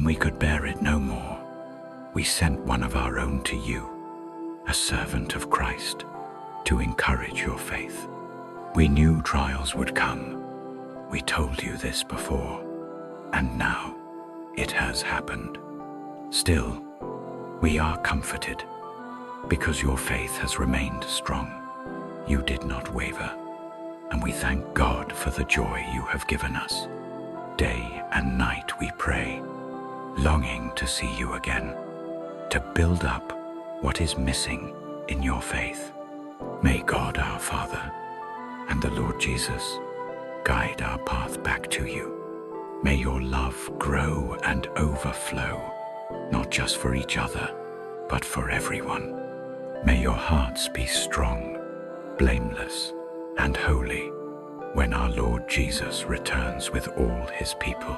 when we could bear it no more, we sent one of our own to you, a servant of Christ, to encourage your faith. We knew trials would come. We told you this before, and now it has happened. Still, we are comforted because your faith has remained strong. You did not waver, and we thank God for the joy you have given us. Day and night we pray, longing to see you again, to build up what is missing in your faith. May God our Father and the Lord Jesus guide our path back to you. May your love grow and overflow, not just for each other, but for everyone. May your hearts be strong, blameless, and holy when our Lord Jesus returns with all his people.